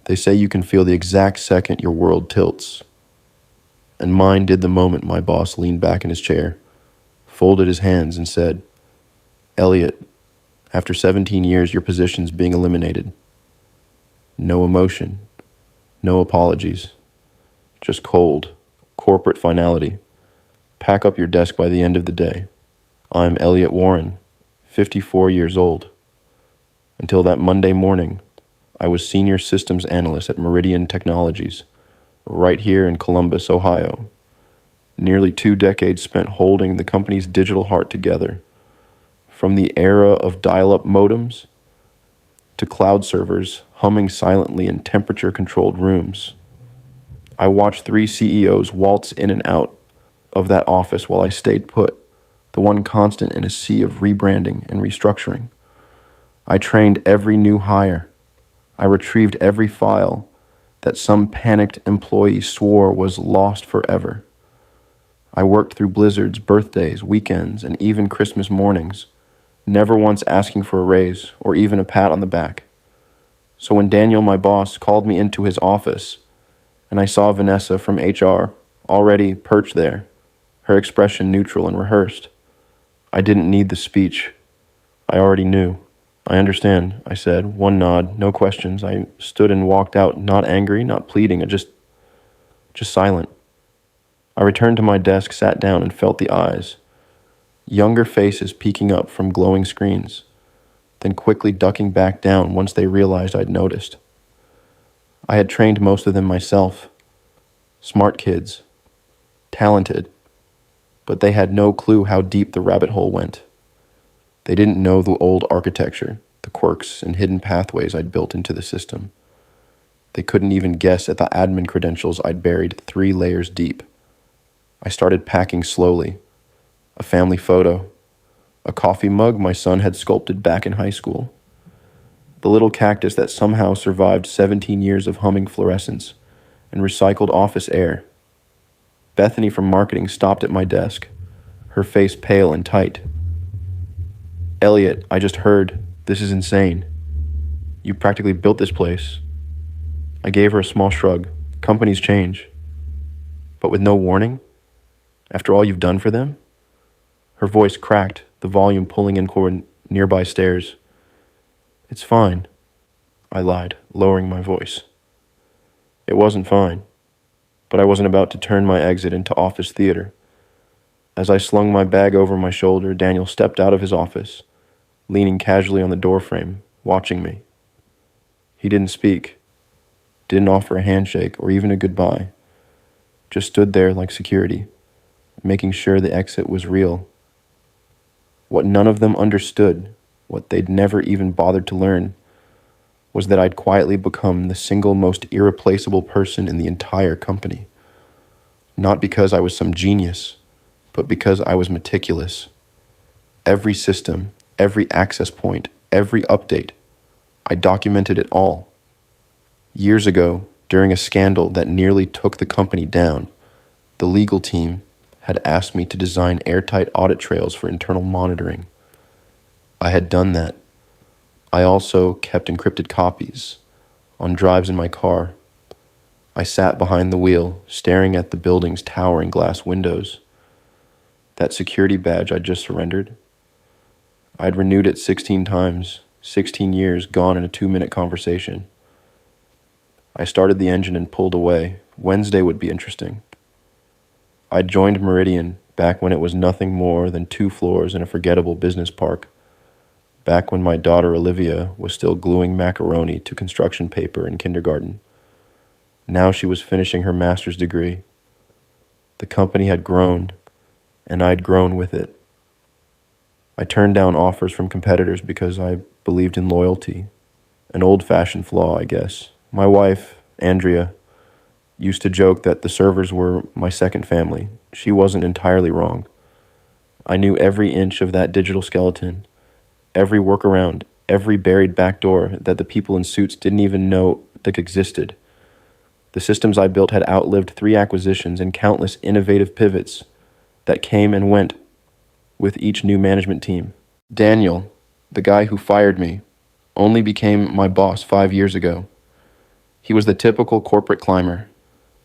They say you can feel the exact second your world tilts. And mine did the moment my boss leaned back in his chair, folded his hands, and said, "Elliot, after 17 years, your position's being eliminated." No emotion, no apologies, just cold, corporate finality. Pack up your desk by the end of the day. I'm Elliot Warren, 54 years old. Until that Monday morning, I was senior systems analyst at Meridian Technologies, right here in Columbus, Ohio. Nearly 2 decades spent holding the company's digital heart together. From the era of dial-up modems to cloud servers humming silently in temperature-controlled rooms. I watched 3 CEOs waltz in and out of that office while I stayed put, the one constant in a sea of rebranding and restructuring. I trained every new hire. I retrieved every file that some panicked employee swore was lost forever. I worked through blizzards, birthdays, weekends, and even Christmas mornings, never once asking for a raise or even a pat on the back. So when Daniel, my boss, called me into his office, and I saw Vanessa from HR already perched there, her expression neutral and rehearsed, I didn't need the speech. I already knew. "I understand," I said, one nod, no questions. I stood and walked out, not angry, not pleading, just silent. I returned to my desk, sat down, and felt the eyes. Younger faces peeking up from glowing screens, then quickly ducking back down once they realized I'd noticed. I had trained most of them myself. Smart kids. Talented. But they had no clue how deep the rabbit hole went. They didn't know the old architecture, the quirks and hidden pathways I'd built into the system. They couldn't even guess at the admin credentials I'd buried 3 layers deep. I started packing slowly. A family photo. A coffee mug my son had sculpted back in high school. The little cactus that somehow survived 17 years of humming fluorescence and recycled office air. Bethany from marketing stopped at my desk, her face pale and tight. "Elliot, I just heard. This is insane. You practically built this place." I gave her a small shrug. Companies change. But with no warning? After all you've done for them? Her voice cracked, the volume pulling in toward nearby stairs. "It's fine," I lied, lowering my voice. It wasn't fine, but I wasn't about to turn my exit into office theater. As I slung my bag over my shoulder, Daniel stepped out of his office, leaning casually on the doorframe, watching me. He didn't speak, didn't offer a handshake or even a goodbye, just stood there like security, making sure the exit was real. What none of them understood, what they'd never even bothered to learn, was that I'd quietly become the single most irreplaceable person in the entire company. Not because I was some genius, but because I was meticulous. Every system, every access point, every update, I documented it all. Years ago, during a scandal that nearly took the company down, the legal team had asked me to design airtight audit trails for internal monitoring. I had done that. I also kept encrypted copies on drives in my car. I sat behind the wheel, staring at the building's towering glass windows. That security badge I'd just surrendered, I'd renewed it 16 times, 16 years gone in a 2-minute conversation. I started the engine and pulled away. Wednesday would be interesting. I'd joined Meridian back when it was nothing more than 2 floors in a forgettable business park. Back when my daughter Olivia was still gluing macaroni to construction paper in kindergarten. Now she was finishing her master's degree. The company had grown, and I'd grown with it. I turned down offers from competitors because I believed in loyalty. An old-fashioned flaw, I guess. My wife, Andrea, used to joke that the servers were my second family. She wasn't entirely wrong. I knew every inch of that digital skeleton, every workaround, every buried backdoor that the people in suits didn't even know that existed. The systems I built had outlived 3 acquisitions and countless innovative pivots that came and went with each new management team. Daniel, the guy who fired me, only became my boss 5 years ago. He was the typical corporate climber,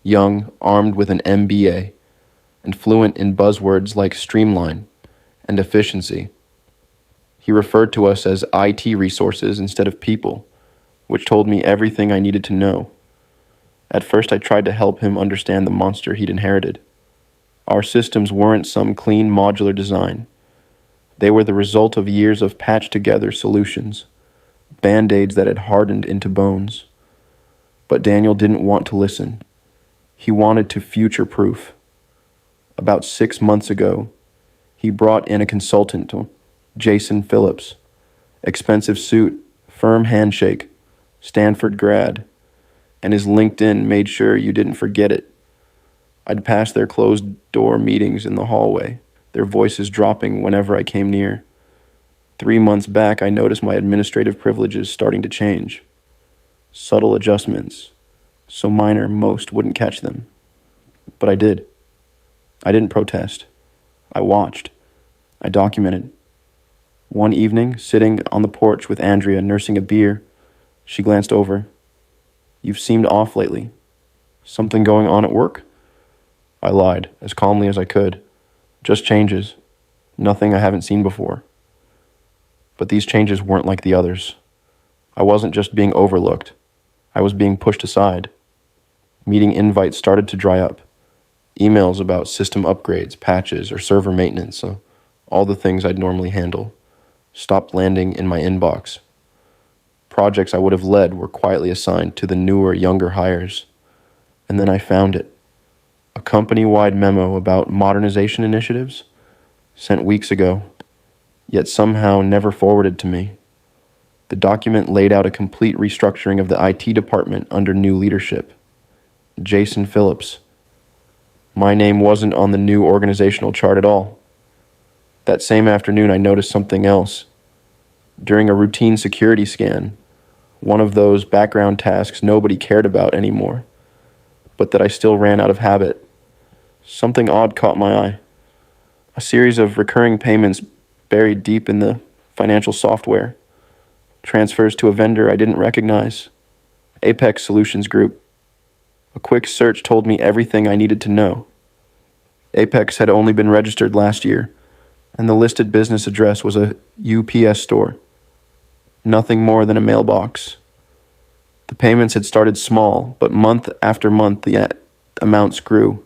young, armed with an MBA, and fluent in buzzwords like streamline and efficiency. He referred to us as IT resources instead of people, which told me everything I needed to know. At first, I tried to help him understand the monster he'd inherited. Our systems weren't some clean modular design. They were the result of years of patched-together solutions, band-aids that had hardened into bones. But Daniel didn't want to listen. He wanted to future-proof. About 6 months ago, he brought in a consultant, Jason Phillips. Expensive suit, firm handshake, Stanford grad, and his LinkedIn made sure you didn't forget it. I'd pass their closed-door meetings in the hallway, their voices dropping whenever I came near. 3 months back, I noticed my administrative privileges starting to change. Subtle adjustments, so minor most wouldn't catch them. But I did. I didn't protest. I watched. I documented. One evening, sitting on the porch with Andrea nursing a beer, she glanced over. "You've seemed off lately. Something going on at work?" I lied, as calmly as I could. "Just changes. Nothing I haven't seen before." But these changes weren't like the others. I wasn't just being overlooked. I was being pushed aside. Meeting invites started to dry up. Emails about system upgrades, patches, or server maintenance, all the things I'd normally handle, stopped landing in my inbox. Projects I would have led were quietly assigned to the newer, younger hires. And then I found it. A company-wide memo about modernization initiatives, sent weeks ago, yet somehow never forwarded to me. The document laid out a complete restructuring of the IT department under new leadership. Jason Phillips. My name wasn't on the new organizational chart at all. That same afternoon, I noticed something else. During a routine security scan, one of those background tasks nobody cared about anymore, but that I still ran out of habit. Something odd caught my eye. A series of recurring payments buried deep in the financial software. Transfers to a vendor I didn't recognize. Apex Solutions Group. A quick search told me everything I needed to know. Apex had only been registered last year, and the listed business address was a UPS store. Nothing more than a mailbox. The payments had started small, but month after month the amounts grew.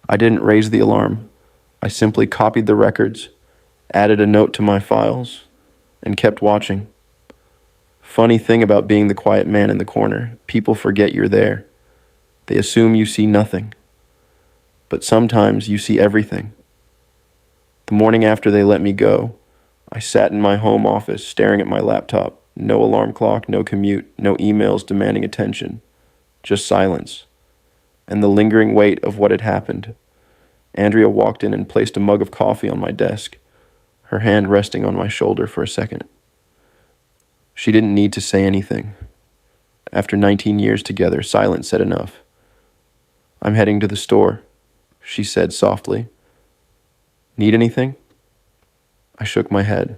I didn't raise the alarm. I simply copied the records, added a note to my files, and kept watching. Funny thing about being the quiet man in the corner, people forget you're there. They assume you see nothing. But sometimes you see everything. The morning after they let me go, I sat in my home office staring at my laptop. No alarm clock, no commute, no emails demanding attention. Just silence. And the lingering weight of what had happened. Andrea walked in and placed a mug of coffee on my desk, her hand resting on my shoulder for a second. She didn't need to say anything. After 19 years together, silence said enough. "I'm heading to the store," she said softly. "Need anything?" I shook my head.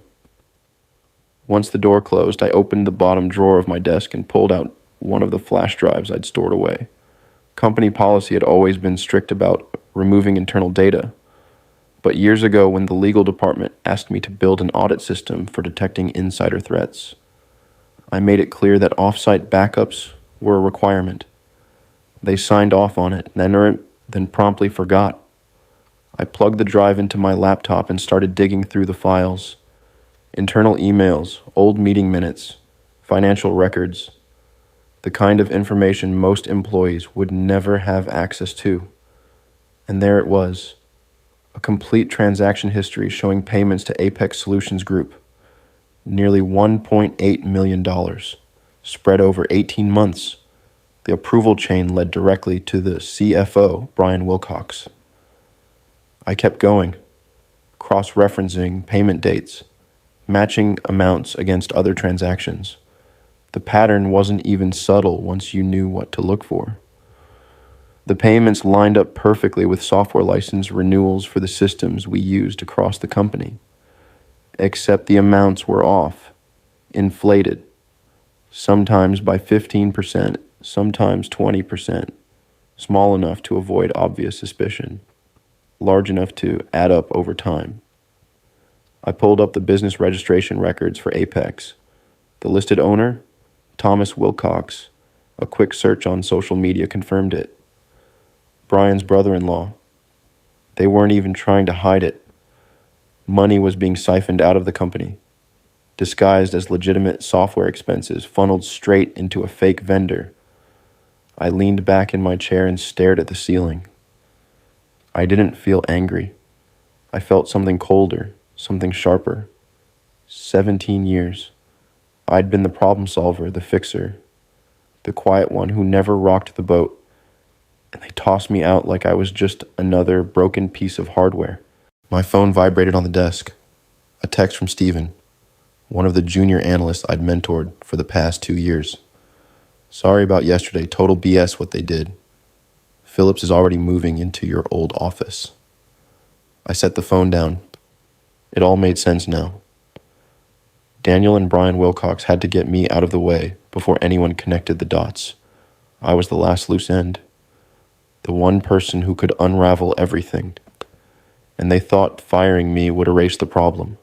Once the door closed, I opened the bottom drawer of my desk and pulled out one of the flash drives I'd stored away. Company policy had always been strict about removing internal data, but years ago when the legal department asked me to build an audit system for detecting insider threats, I made it clear that off-site backups were a requirement. They signed off on it, then promptly forgot. I plugged the drive into my laptop and started digging through the files. Internal emails, old meeting minutes, financial records, the kind of information most employees would never have access to. And there it was, a complete transaction history showing payments to Apex Solutions Group. Nearly $1.8 million, spread over 18 months. The approval chain led directly to the CFO, Brian Wilcox. I kept going, cross-referencing payment dates, matching amounts against other transactions. The pattern wasn't even subtle once you knew what to look for. The payments lined up perfectly with software license renewals for the systems we used across the company. Except the amounts were off, inflated, sometimes by 15%, sometimes 20%, small enough to avoid obvious suspicion, large enough to add up over time. I pulled up the business registration records for Apex. The listed owner, Thomas Wilcox. A quick search on social media confirmed it. Brian's brother-in-law. They weren't even trying to hide it. Money was being siphoned out of the company, disguised as legitimate software expenses funneled straight into a fake vendor. I leaned back in my chair and stared at the ceiling. I didn't feel angry. I felt something colder, something sharper. 17 years. I'd been the problem solver, the fixer, the quiet one who never rocked the boat, and they tossed me out like I was just another broken piece of hardware. My phone vibrated on the desk. A text from Steven, one of the junior analysts I'd mentored for the past 2 years. Sorry about yesterday, total BS what they did. Phillips is already moving into your old office. I set the phone down. It all made sense now. Daniel and Brian Wilcox had to get me out of the way before anyone connected the dots. I was the last loose end, the one person who could unravel everything, and they thought firing me would erase the problem.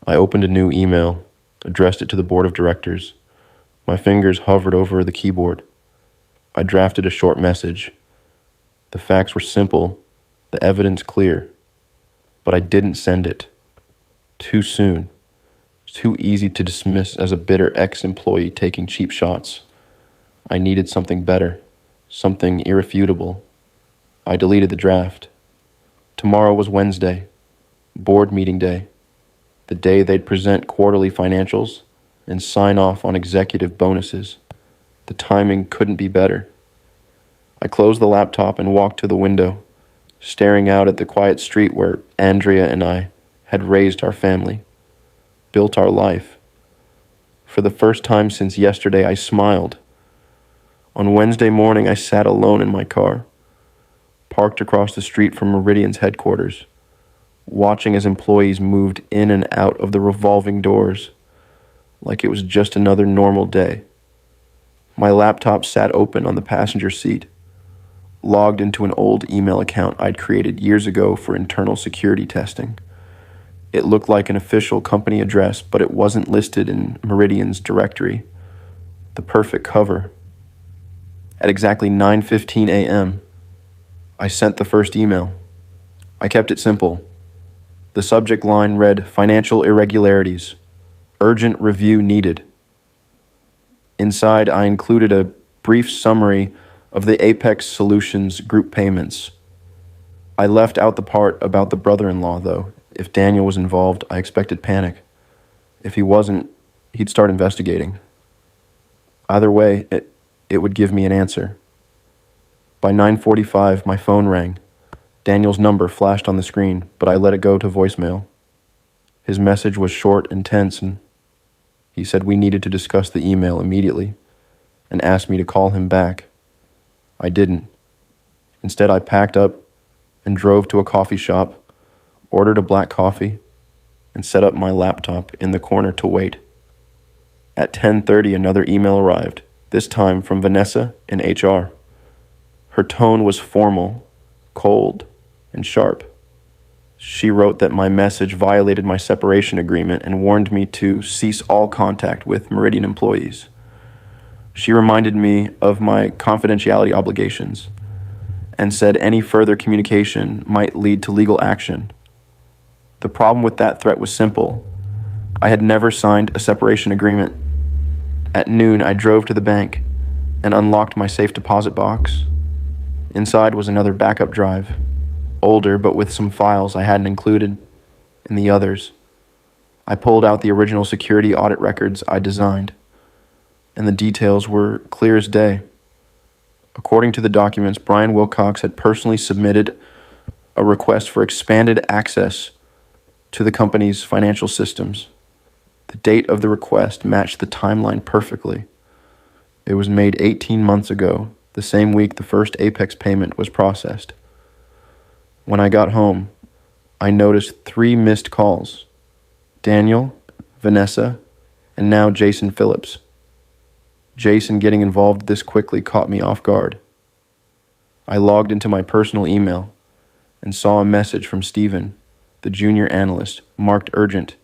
I opened a new email, addressed it to the board of directors. My fingers hovered over the keyboard. I drafted a short message. The facts were simple, the evidence clear, but I didn't send it. Too soon. Too easy to dismiss as a bitter ex-employee taking cheap shots. I needed something better, something irrefutable. I deleted the draft. Tomorrow was Wednesday, board meeting day, the day they'd present quarterly financials and sign off on executive bonuses. The timing couldn't be better. I closed the laptop and walked to the window, staring out at the quiet street where Andrea and I had raised our family, built our life. For the first time since yesterday, I smiled. On Wednesday morning, I sat alone in my car, parked across the street from Meridian's headquarters, watching as employees moved in and out of the revolving doors like it was just another normal day. My laptop sat open on the passenger seat, logged into an old email account I'd created years ago for internal security testing. It looked like an official company address, but it wasn't listed in Meridian's directory. The perfect cover. At exactly 9:15 a.m., I sent the first email. I kept it simple. The subject line read, "Financial irregularities. Urgent review needed." Inside, I included a brief summary of the Apex Solutions group payments. I left out the part about the brother-in-law, though. If Daniel was involved, I expected panic. If he wasn't, he'd start investigating. Either way, it would give me an answer. By 9:45, my phone rang. Daniel's number flashed on the screen, but I let it go to voicemail. His message was short and tense, and he said we needed to discuss the email immediately and asked me to call him back. I didn't. Instead, I packed up and drove to a coffee shop, ordered a black coffee, and set up my laptop in the corner to wait. At 10:30, another email arrived, this time from Vanessa in HR. Her tone was formal, cold, and sharp. She wrote that my message violated my separation agreement and warned me to cease all contact with Meridian employees. She reminded me of my confidentiality obligations and said any further communication might lead to legal action. The problem with that threat was simple. I had never signed a separation agreement. At noon, I drove to the bank and unlocked my safe deposit box. Inside was another backup drive, older but with some files I hadn't included in the others. I pulled out the original security audit records I designed, and the details were clear as day. According to the documents, Brian Wilcox had personally submitted a request for expanded access to the company's financial systems. The date of the request matched the timeline perfectly. It was made 18 months ago, the same week the first Apex payment was processed. When I got home, I noticed 3 missed calls. Daniel, Vanessa, and now Jason Phillips. Jason getting involved this quickly caught me off guard. I logged into my personal email and saw a message from Steven, the junior analyst, marked urgent.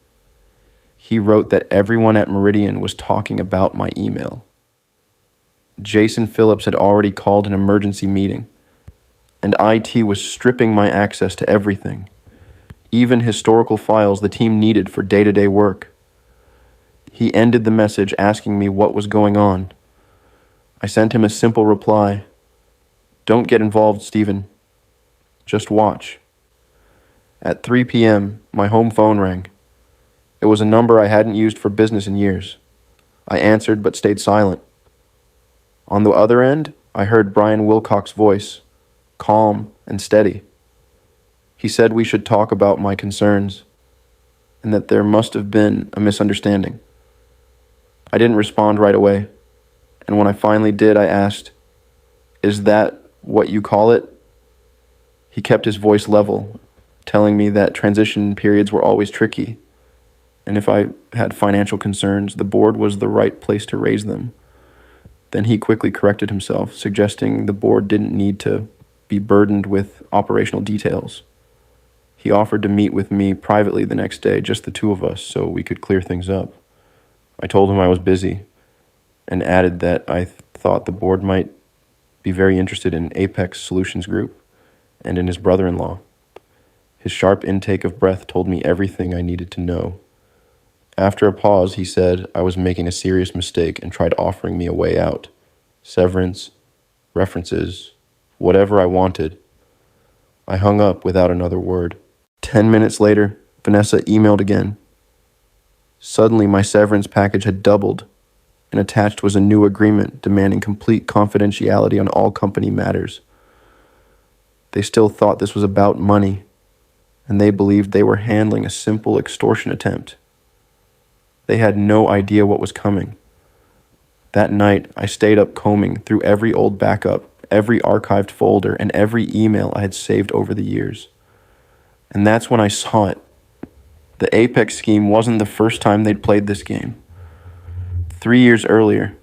He wrote that everyone at Meridian was talking about my email. Jason Phillips had already called an emergency meeting, and IT was stripping my access to everything, even historical files the team needed for day-to-day work. He ended the message asking me what was going on. I sent him a simple reply. Don't get involved, Steven. Just watch. At 3 p.m., my home phone rang. It was a number I hadn't used for business in years. I answered but stayed silent. On the other end, I heard Brian Wilcox's voice, calm and steady. He said we should talk about my concerns and that there must have been a misunderstanding. I didn't respond right away, and when I finally did, I asked, "Is that what you call it?" He kept his voice level, telling me that transition periods were always tricky, and if I had financial concerns, the board was the right place to raise them. Then he quickly corrected himself, suggesting the board didn't need to be burdened with operational details. He offered to meet with me privately the next day, just the two of us, so we could clear things up. I told him I was busy and added that I thought the board might be very interested in Apex Solutions Group and in his brother-in-law. His sharp intake of breath told me everything I needed to know. After a pause, he said I was making a serious mistake and tried offering me a way out. Severance, references, whatever I wanted. I hung up without another word. 10 minutes later, Vanessa emailed again. Suddenly, my severance package had doubled, and attached was a new agreement demanding complete confidentiality on all company matters. They still thought this was about money, and they believed they were handling a simple extortion attempt. They had no idea what was coming. That night, I stayed up combing through every old backup, every archived folder, and every email I had saved over the years. And that's when I saw it. The Apex scheme wasn't the first time they'd played this game. 3 years earlier,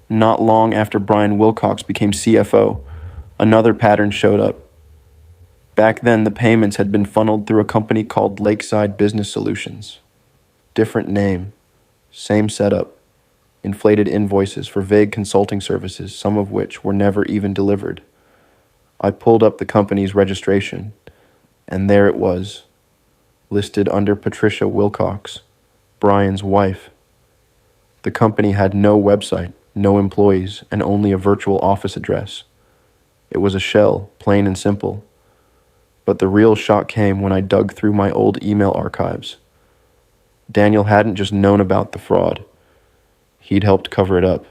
not long after Brian Wilcox became CFO, another pattern showed up. Back then, the payments had been funneled through a company called Lakeside Business Solutions. Different name, same setup, inflated invoices for vague consulting services, some of which were never even delivered. I pulled up the company's registration, and there it was, listed under Patricia Wilcox, Brian's wife. The company had no website, no employees, and only a virtual office address. It was a shell, plain and simple. But the real shock came when I dug through my old email archives. Daniel hadn't just known about the fraud. He'd helped cover it up.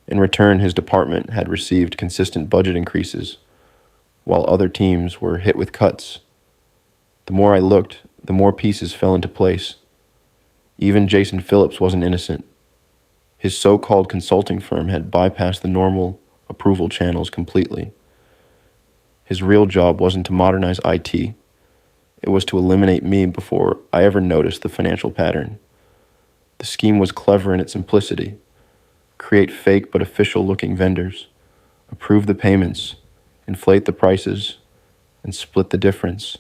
In return, his department had received consistent budget increases, while other teams were hit with cuts. The more I looked, the more pieces fell into place. Even Jason Phillips wasn't innocent. His so-called consulting firm had bypassed the normal approval channels completely. His real job wasn't to modernize IT. It was to eliminate me before I ever noticed the financial pattern. The scheme was clever in its simplicity. Create fake but official-looking vendors, approve the payments, inflate the prices, and split the difference.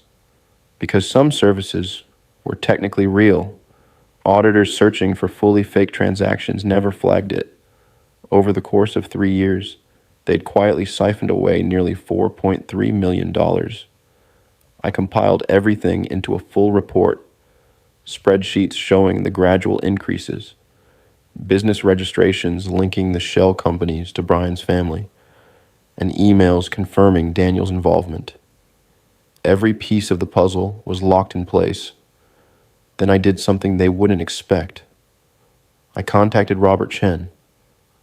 Because some services were technically real, auditors searching for fully fake transactions never flagged it. Over the course of 3 years, they'd quietly siphoned away nearly $4.3 million. I compiled everything into a full report, spreadsheets showing the gradual increases, business registrations linking the shell companies to Brian's family, and emails confirming Daniel's involvement. Every piece of the puzzle was locked in place. Then I did something they wouldn't expect. I contacted Robert Chen,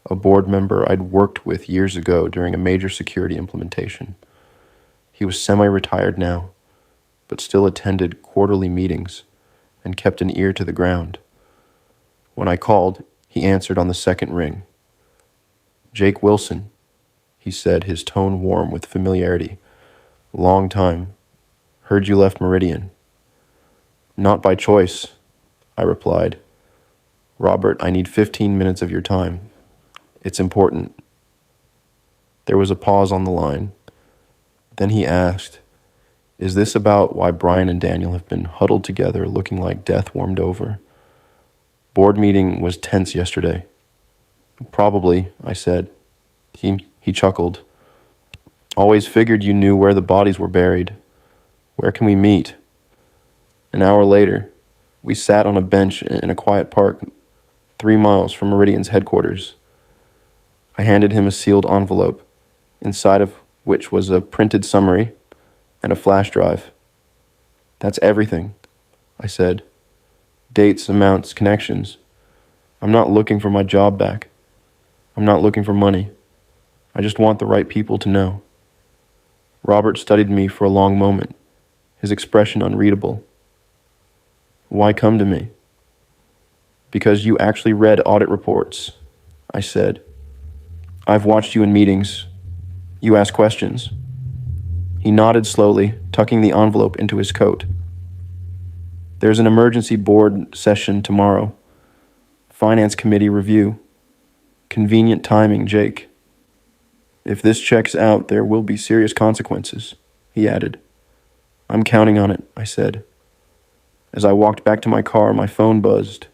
a board member I'd worked with years ago during a major security implementation. He was semi-retired now, but still attended quarterly meetings and kept an ear to the ground. When I called, he answered on the second ring. "Jake Wilson," he said, his tone warm with familiarity. "Long time. Heard you left Meridian." "Not by choice," I replied. "Robert, I need 15 minutes of your time. It's important. There was a pause on the line. Then he asked, "Is this about why Brian and Daniel have been huddled together looking like death warmed over? Board meeting was tense yesterday." "Probably," I said. He chuckled. "Always figured you knew where the bodies were buried. Where can we meet?" An hour later, we sat on a bench in a quiet park 3 miles from Meridian's headquarters. I handed him a sealed envelope, inside of which was a printed summary and a flash drive. "That's everything," I said. "Dates, amounts, connections. I'm not looking for my job back. I'm not looking for money. I just want the right people to know." Robert studied me for a long moment, his expression unreadable. "Why come to me?" "Because you actually read audit reports," I said. "I've watched you in meetings. You ask questions." He nodded slowly, tucking the envelope into his coat. "There's an emergency board session tomorrow. Finance committee review. Convenient timing, Jake. If this checks out, there will be serious consequences," he added. "I'm counting on it," I said. As I walked back to my car, my phone buzzed.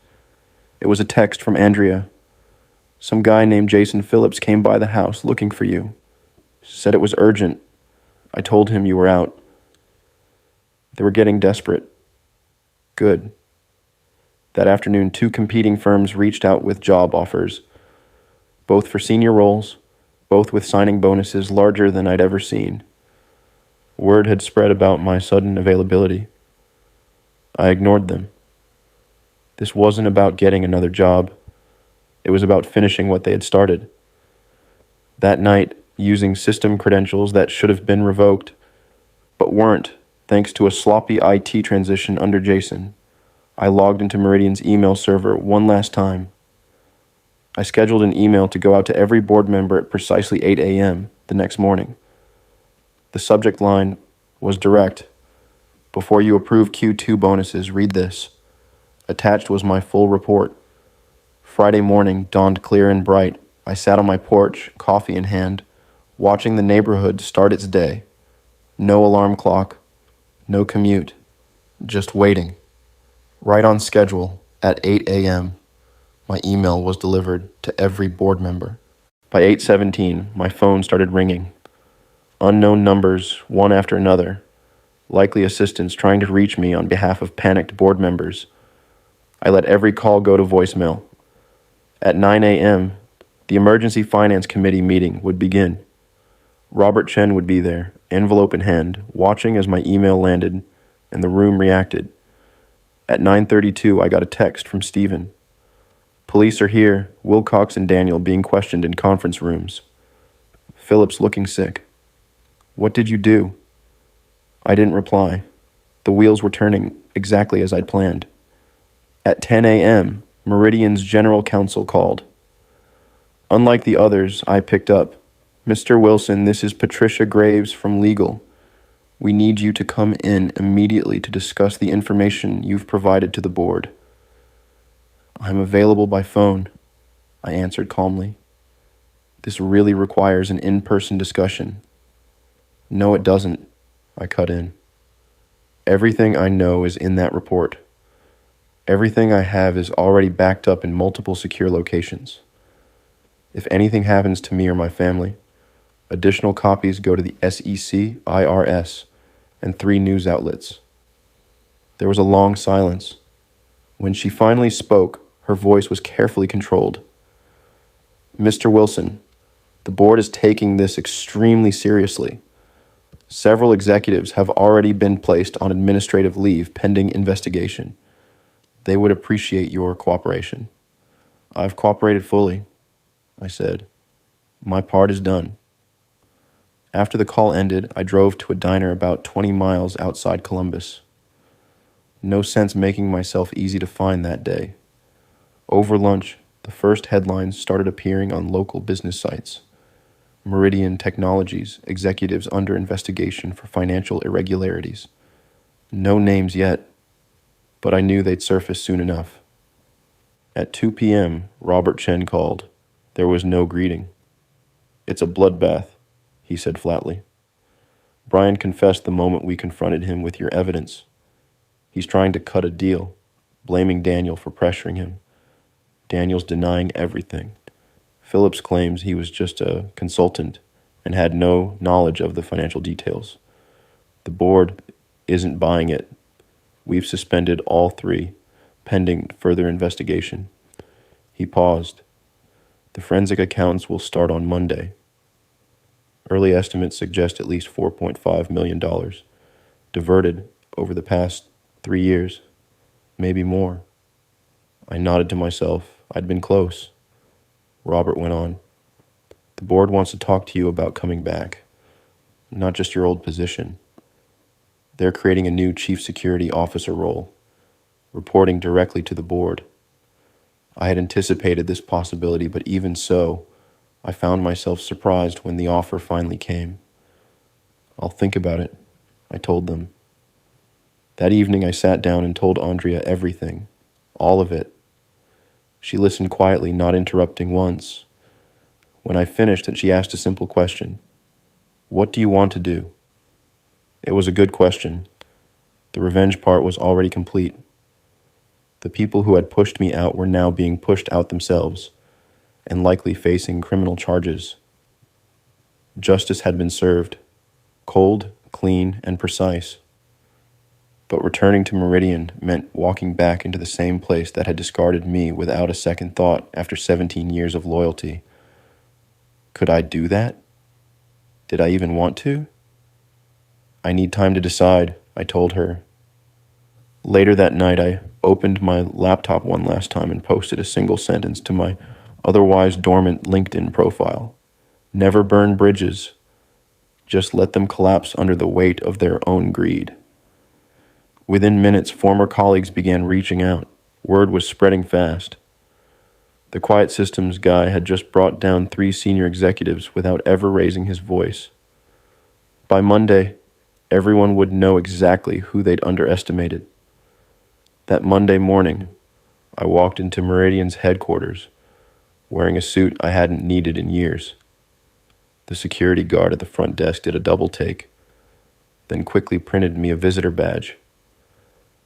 It was a text from Andrea. "Some guy named Jason Phillips came by the house looking for you. Said it was urgent. I told him you were out." They were getting desperate. Good. That afternoon, 2 competing firms reached out with job offers, both for senior roles, both with signing bonuses larger than I'd ever seen. Word had spread about my sudden availability. I ignored them. This wasn't about getting another job. It was about finishing what they had started. That night, using system credentials that should have been revoked, but weren't, thanks to a sloppy IT transition under Jason, I logged into Meridian's email server one last time. I scheduled an email to go out to every board member at precisely 8 a.m. the next morning. The subject line was direct. "Before you approve Q2 bonuses, read this." Attached was my full report. Friday morning dawned clear and bright. I sat on my porch, coffee in hand, watching the neighborhood start its day. No alarm clock, no commute, just waiting. Right on schedule, at 8 a.m., my email was delivered to every board member. By 8:17, my phone started ringing. Unknown numbers, one after another, likely assistants trying to reach me on behalf of panicked board members. I let every call go to voicemail. At 9 a.m., the Emergency Finance Committee meeting would begin. Robert Chen would be there, envelope in hand, watching as my email landed, and the room reacted. At 9:32, I got a text from Stephen. "Police are here, Wilcox and Daniel being questioned in conference rooms. Phillips looking sick." "What did you do?" I didn't reply. The wheels were turning exactly as I'd planned. At 10 a.m., Meridian's general counsel called. Unlike the others, I picked up. "Mr. Wilson, this is Patricia Graves from Legal. We need you to come in immediately to discuss the information you've provided to the board." "I'm available by phone," I answered calmly. "This really requires an in-person discussion." "No, it doesn't," I cut in. "Everything I know is in that report. Everything I have is already backed up in multiple secure locations. If anything happens to me or my family, additional copies go to the SEC, IRS, and 3 news outlets." There was a long silence. When she finally spoke, her voice was carefully controlled. "Mr. Wilson, the board is taking this extremely seriously. Several executives have already been placed on administrative leave pending investigation. They would appreciate your cooperation." "I've cooperated fully," I said. "My part is done." After the call ended, I drove to a diner about 20 miles outside Columbus. No sense making myself easy to find that day. Over lunch, the first headlines started appearing on local business sites. Meridian Technologies, executives under investigation for financial irregularities. No names yet, but I knew they'd surface soon enough. At 2 p.m., Robert Chen called. There was no greeting. "It's a bloodbath," he said flatly. "Brian confessed the moment we confronted him with your evidence. He's trying to cut a deal, blaming Daniel for pressuring him. Daniel's denying everything. Phillips claims he was just a consultant and had no knowledge of the financial details. The board isn't buying it. We've suspended all three, pending further investigation." He paused. "The forensic accounts will start on Monday. Early estimates suggest at least $4.5 million diverted over the past 3 years, maybe more." I nodded to myself. I'd been close. Robert went on. "The board wants to talk to you about coming back, not just your old position. They're creating a new chief security officer role, reporting directly to the board. I had anticipated this possibility, but even so, I found myself surprised when the offer finally came. "I'll think about it," I told them. That evening I sat down and told Andrea everything, all of it. She listened quietly, not interrupting once. When I finished, she asked a simple question. "What do you want to do?" It was a good question. The revenge part was already complete. The people who had pushed me out were now being pushed out themselves, and likely facing criminal charges. Justice had been served, cold, clean, and precise. But returning to Meridian meant walking back into the same place that had discarded me without a second thought after 17 years of loyalty. Could I do that? Did I even want to? "I need time to decide," I told her. Later that night, I opened my laptop one last time and posted a single sentence to my otherwise dormant LinkedIn profile. "Never burn bridges. Just let them collapse under the weight of their own greed." Within minutes, former colleagues began reaching out. Word was spreading fast. The quiet systems guy had just brought down 3 senior executives without ever raising his voice. By Monday, everyone would know exactly who they'd underestimated. That Monday morning, I walked into Meridian's headquarters, wearing a suit I hadn't needed in years. The security guard at the front desk did a double take, then quickly printed me a visitor badge.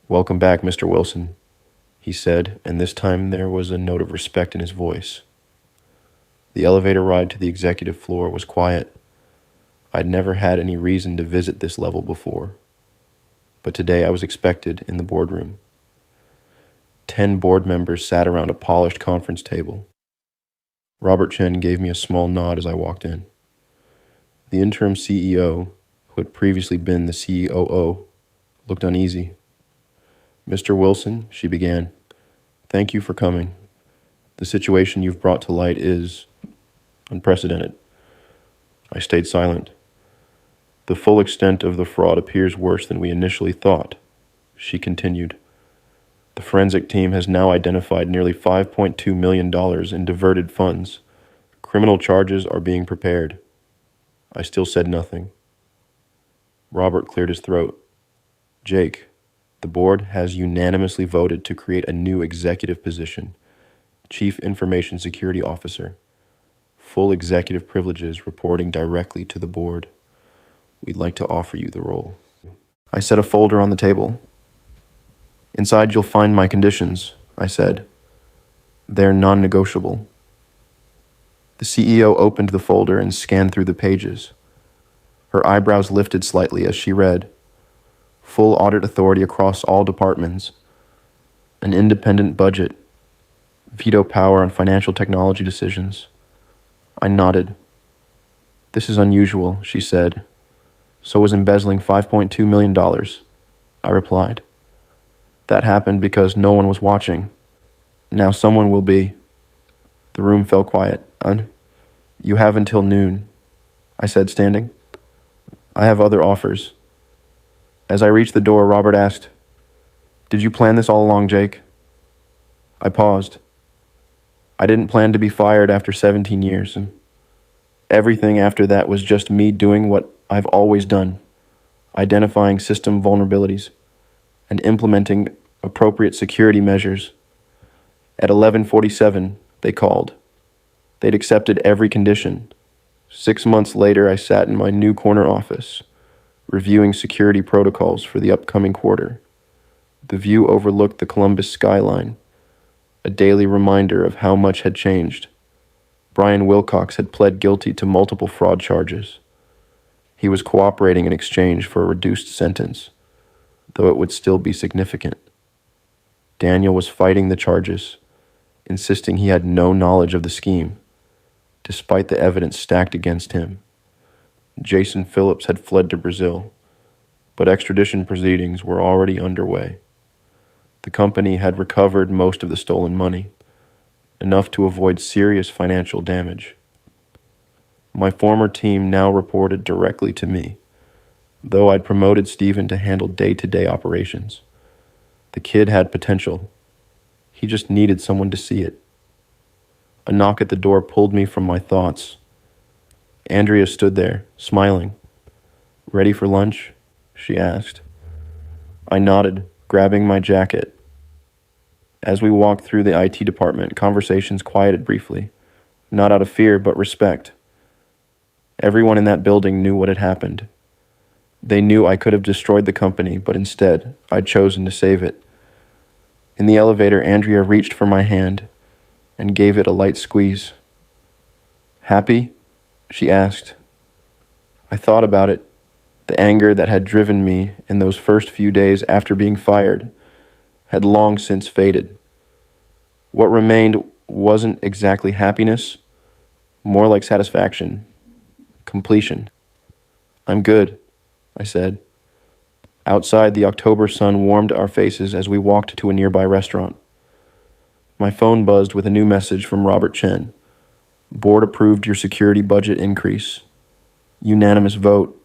"Welcome back, Mr. Wilson," he said, and this time there was a note of respect in his voice. The elevator ride to the executive floor was quiet. I'd never had any reason to visit this level before, but today I was expected in the boardroom. 10 board members sat around a polished conference table. Robert Chen gave me a small nod as I walked in. The interim CEO, who had previously been the COO, looked uneasy. "Mr. Wilson," she began, "thank you for coming. The situation you've brought to light is unprecedented." I stayed silent. "The full extent of the fraud appears worse than we initially thought," she continued. "The forensic team has now identified nearly $5.2 million in diverted funds. Criminal charges are being prepared." I still said nothing. Robert cleared his throat. "Jake, the board has unanimously voted to create a new executive position, Chief Information Security Officer. Full executive privileges reporting directly to the board. We'd like to offer you the role." I set a folder on the table. "Inside you'll find my conditions," I said. "They're non-negotiable." The CEO opened the folder and scanned through the pages. Her eyebrows lifted slightly as she read. Full audit authority across all departments, an independent budget, veto power on financial technology decisions. I nodded. "This is unusual," she said. "So was embezzling $5.2 million, I replied. "That happened because no one was watching. Now someone will be." The room fell quiet. "You have until noon," I said, standing. "I have other offers." As I reached the door, Robert asked, "Did you plan this all along, Jake?" I paused. I didn't plan to be fired after 17 years. Everything after that was just me doing what I've always done, identifying system vulnerabilities and implementing appropriate security measures. At 11:47, they called. They'd accepted every condition. 6 months later, I sat in my new corner office, reviewing security protocols for the upcoming quarter. The view overlooked the Columbus skyline, a daily reminder of how much had changed. Brian Wilcox had pled guilty to multiple fraud charges. He was cooperating in exchange for a reduced sentence, though it would still be significant. Daniel was fighting the charges, insisting he had no knowledge of the scheme, despite the evidence stacked against him. Jason Phillips had fled to Brazil, but extradition proceedings were already underway. The company had recovered most of the stolen money, enough to avoid serious financial damage. My former team now reported directly to me, though I'd promoted Stephen to handle day-to-day operations. The kid had potential. He just needed someone to see it. A knock at the door pulled me from my thoughts. Andrea stood there, smiling. "Ready for lunch?" she asked. I nodded, grabbing my jacket. As we walked through the IT department, conversations quieted briefly, not out of fear, but respect. Everyone in that building knew what had happened. They knew I could have destroyed the company, but instead, I'd chosen to save it. In the elevator, Andrea reached for my hand and gave it a light squeeze. "Happy?" she asked. I thought about it. The anger that had driven me in those first few days after being fired had long since faded. What remained wasn't exactly happiness, more like satisfaction, completion. "I'm good," I said. Outside, the October sun warmed our faces as we walked to a nearby restaurant. My phone buzzed with a new message from Robert Chen. "Board approved your security budget increase. Unanimous vote."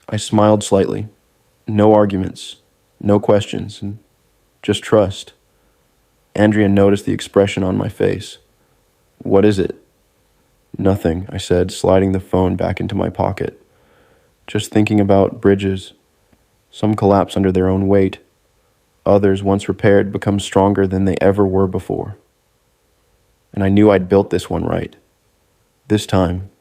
I smiled slightly. No arguments, no questions, and just trust. Andrea noticed the expression on my face. "What is it?" "Nothing," I said, sliding the phone back into my pocket. "Just thinking about bridges. Some collapse under their own weight. Others, once repaired, become stronger than they ever were before. And I knew I'd built this one right. This time,